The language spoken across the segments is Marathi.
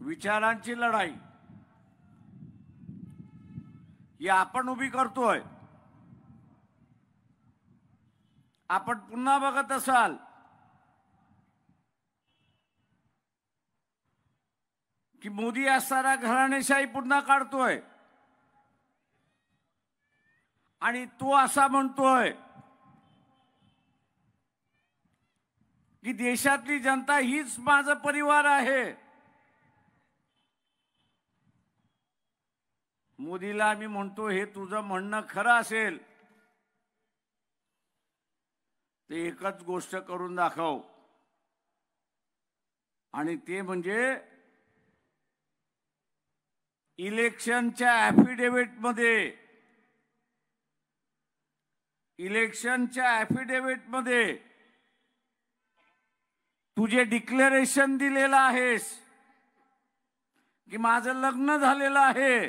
विचारांची लढाई ही आपण उभी करतोय। आपण पुन्हा बघत असाल की मोदी असताना घराणेशाही पुन्हा काढतोय आणि तो असा म्हणतोय की देशातली जनता हीच माझा परिवार आहे। मोदीला मी म्हणतो हे तुझं म्हणणं खरं असेल ते एकच गोष्ट करून दाखव आणि ते म्हणजे इलेक्शनच्या ॲफिडेव्हिटमध्ये तुझे डिक्लेरेशन दिलेलं आहेस की माझं लग्न झालेलं आहे,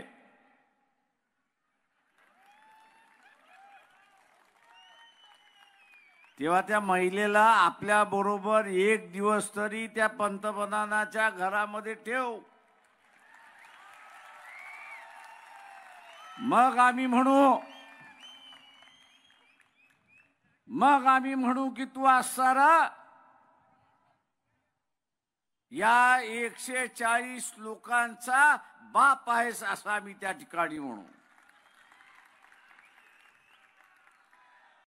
तेव्हा त्या महिलेला आपल्या बरोबर एक दिवस तरी त्या पंतप्रधानाच्या घरामध्ये ठेव। मग आम्ही म्हणू की तू असणारा या 140 लोकांचा बाप आहेस असं आम्ही त्या ठिकाणी म्हणू।